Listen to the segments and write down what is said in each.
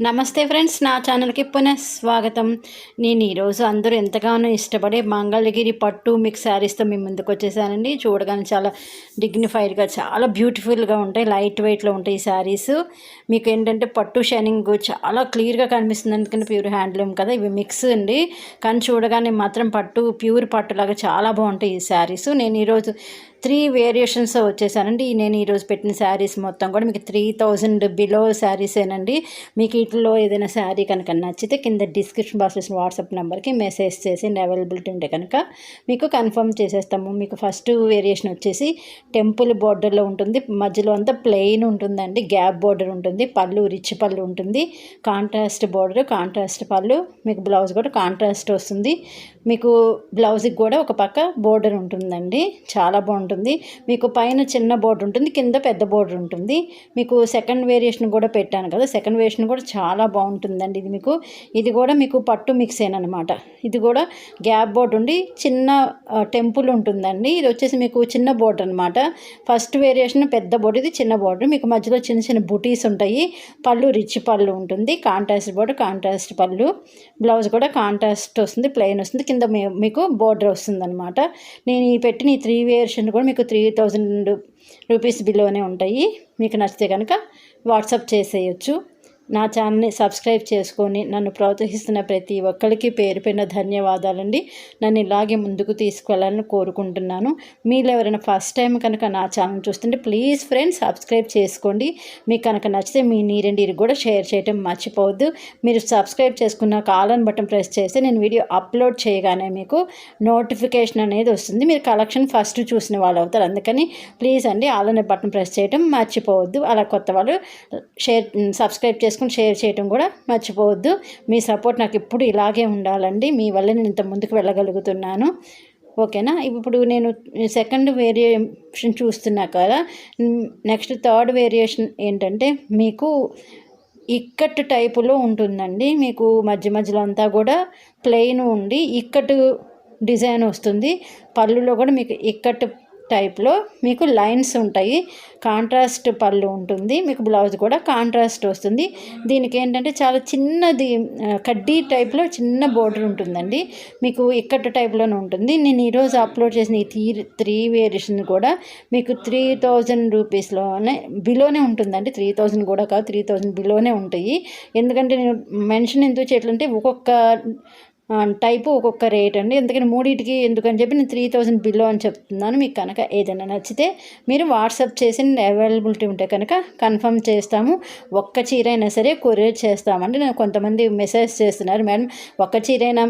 నమస్తే ఫ్రెండ్స్, నా ఛానల్కి పునః స్వాగతం. నేను ఈరోజు అందరూ ఎంతగానో ఇష్టపడే మంగళగిరి పట్టు మిక్స్ శారీస్తో మీ ముందుకు వచ్చేసానండి. చూడగానే చాలా డిగ్నిఫైడ్గా, చాలా బ్యూటిఫుల్గా ఉంటాయి. లైట్ వెయిట్లో ఉంటాయి ఈ శారీస్. మీకు ఏంటంటే పట్టు షైనింగ్ చాలా క్లియర్గా కనిపిస్తుంది, ఎందుకంటే ప్యూర్ హ్యాండ్లూమ్ కదా. ఇవి మిక్స్ అండి, కానీ చూడగానే మాత్రం ప్యూర్ పట్టులాగా చాలా బాగుంటాయి ఈ శారీస్. నేను ఈరోజు 3 వేరియేషన్స్ వచ్చేసానండి. నేను ఈరోజు పెట్టిన శారీస్ మొత్తం కూడా మీకు 3000 బిలో శారీసేనండి. మీకు వీటిలో ఏదైనా శారీ కనుక నచ్చితే కింద డిస్క్రిప్షన్ బాక్స్లో వాట్సాప్ నెంబర్కి మెసేజ్ చేసి అవైలబిలిటీ ఉంటే కనుక మీకు కన్ఫర్మ్ చేసేస్తాము. మీకు ఫస్ట్ వేరియేషన్ వచ్చేసి టెంపుల్ బోర్డర్లో ఉంటుంది, మధ్యలో అంతా ప్లెయిన్ ఉంటుందండి, గ్యాప్ బోర్డర్ ఉంటుంది, పళ్ళు రిచ్ పళ్ళు ఉంటుంది, కాంట్రాస్ట్ బోర్డర్, కాంట్రాస్ట్ పళ్ళు, మీకు బ్లౌజ్ కూడా కాంట్రాస్ట్ వస్తుంది. మీకు బ్లౌజ్కి కూడా ఒక పక్క బోర్డర్ ఉంటుందండి, చాలా బాగుంటుంది. మీకు పైన చిన్న బోర్డర్ ఉంటుంది, కింద పెద్ద బోర్డర్ ఉంటుంది. మీకు సెకండ్ వేరియేషన్ కూడా పెట్టాను కదా, సెకండ్ వేరియేషన్ కూడా చాలా బాగుంటుందండి. ఇది కూడా మీకు పట్టు మిక్స్ అనమాట. ఇది కూడా గ్యాప్ బోర్డర్ ఉండి చిన్న టెంపుల్ ఉంటుందండి. ఇది వచ్చేసి మీకు చిన్న బోర్డర్ అనమాట. ఫస్ట్ వేరియేషన్ పెద్ద బోర్డర్, ఇది చిన్న బోర్డర్. మీకు మధ్యలో చిన్న చిన్న బుటీస్ ఉంటాయి, పళ్ళు రిచ్ పళ్ళు ఉంటుంది, కాంట్రాస్ట్ బోర్డర్, కాంట్రాస్ట్ పళ్ళు, బ్లౌజ్ కూడా కాంట్రాస్ట్ వస్తుంది, ప్లెయిన్ వస్తుంది, కింద మీకు బోర్డర్ వస్తుంది అనమాట. నేను ఈ పెట్టిన ఈ 3 వేరియేషన్ కూడా మీకు 3000 రూపీస్ బిలోనే ఉంటాయి. మీకు నచ్చితే కనుక వాట్సాప్ చేసేయచ్చు. నా ఛానల్ని సబ్స్క్రైబ్ చేసుకొని నన్ను ప్రోత్సహిస్తున్న ప్రతి ఒక్కరికి పేరు పైన ధన్యవాదాలండి. నన్ను ఇలాగే ముందుకు తీసుకెళ్ళాలని కోరుకుంటున్నాను. మీరు ఎవరైనా ఫస్ట్ టైం కనుక నా ఛానల్ చూస్తుంటే ప్లీజ్ ఫ్రెండ్స్ సబ్స్క్రైబ్ చేసుకోండి. మీకు కనుక నచ్చితే మీ నీరెండీరికి కూడా షేర్ చేయడం మర్చిపోవద్దు. మీరు సబ్స్క్రైబ్ చేసుకున్న ఆల్ అని బటన్ ప్రెస్ చేస్తే నేను వీడియో అప్లోడ్ చేయగానే మీకు నోటిఫికేషన్ అనేది వస్తుంది. మీరు కలెక్షన్ ఫస్ట్ చూసిన వాళ్ళు అవుతారు. అందుకని ప్లీజ్ అండి ఆల్ అనే బటన్ ప్రెస్ చేయడం మర్చిపోవద్దు. అలా కొత్త వాళ్ళు సబ్స్క్రైబ్ చేసుకుని షేర్ చేయడం కూడా మర్చిపోవద్దు. మీ సపోర్ట్ నాకు ఎప్పుడు ఇలాగే ఉండాలండి. మీ వల్ల నేను ఇంత ముందుకు వెళ్ళగలుగుతున్నాను. ఓకేనా? ఇప్పుడు నేను సెకండ్ వేరియేషన్ చూస్తున్నా కదా. నెక్స్ట్ థర్డ్ వేరియేషన్ ఏంటంటే మీకు ఇక్కట్ టైపులో ఉంటుందండి. మీకు మధ్యలో అంతా కూడా ప్లెయిన్ ఉండి ఇక్కట్ డిజైన్ వస్తుంది. పళ్ళులో కూడా మీకు ఇక్కట్ టైప్లో మీకు లైన్స్ ఉంటాయి, కాంట్రాస్ట్ పళ్ళు ఉంటుంది, మీకు బ్లౌజ్ కూడా కాంట్రాస్ట్ వస్తుంది. దీనికి ఏంటంటే చాలా చిన్నది కడ్డీ టైప్లో చిన్న బోర్డర్ ఉంటుందండి, మీకు ఇక్కట్ టైప్లోనే ఉంటుంది. నేను ఈరోజు అప్లోడ్ చేసిన ఈ 3 వేరియేషన్ కూడా మీకు 3000 రూపీస్లోనే బిలోనే ఉంటుందండి. 3000 కూడా కాదు, 3000 బిలోనే ఉంటాయి. ఎందుకంటే నేను మెన్షన్ ఎందుకు చేయట్లంటే ఒక్కొక్క టైపు ఒక్కొక్క రేట్ అండి. ఎందుకని మూడింటికి ఎందుకని చెప్పి నేను 3000 బిలో అని చెప్తున్నాను. మీకు కనుక ఏదైనా నచ్చితే మీరు వాట్సాప్ చేసి అవైలబిలిటీ ఉంటే కనుక కన్ఫర్మ్ చేస్తాము. ఒక్క చీర అయినా సరే కొరియర్ చేస్తామండి. నేను కొంతమంది మెసేజ్ చేస్తున్నారు, మేడం ఒక్క చీర అయినా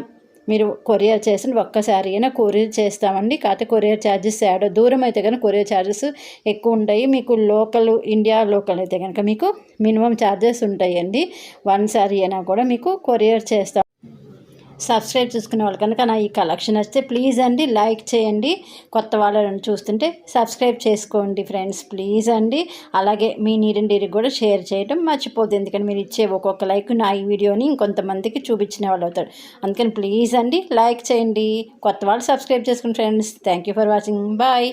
మీరు కొరియర్ చేసిన ఒక్కసారి అయినా కొరియర్ చేస్తామండి. కాకపోతే కొరియర్ ఛార్జెస్ దూరం అయితే కనుక కొరియర్ ఛార్జెస్ ఎక్కువ ఉంటాయి. మీకు ఇండియా లోకల్ అయితే కనుక మీకు మినిమం ఛార్జెస్ ఉంటాయండి. 1 సారీ అయినా కూడా మీకు కొరియర్ చేస్తాం. సబ్స్క్రైబ్ చేసుకునే వాళ్ళు కనుక నా ఈ కలెక్షన్ వస్తే ప్లీజ్ అండి లైక్ చేయండి. కొత్త వాళ్ళని చూస్తుంటే సబ్స్క్రైబ్ చేసుకోండి ఫ్రెండ్స్, ప్లీజ్ అండి. అలాగే మీ నీరెండీరికి కూడా షేర్ చేయడం మర్చిపోద్దు, ఎందుకంటే మీరు ఇచ్చే ఒక్కొక్క లైక్ నా ఈ వీడియోని ఇంకొంతమందికి చూపించిన వాళ్ళు అవుతారు. అందుకని ప్లీజ్ అండి లైక్ చేయండి. కొత్త వాళ్ళు సబ్స్క్రైబ్ చేసుకోండి friends. Thank you for watching. Bye.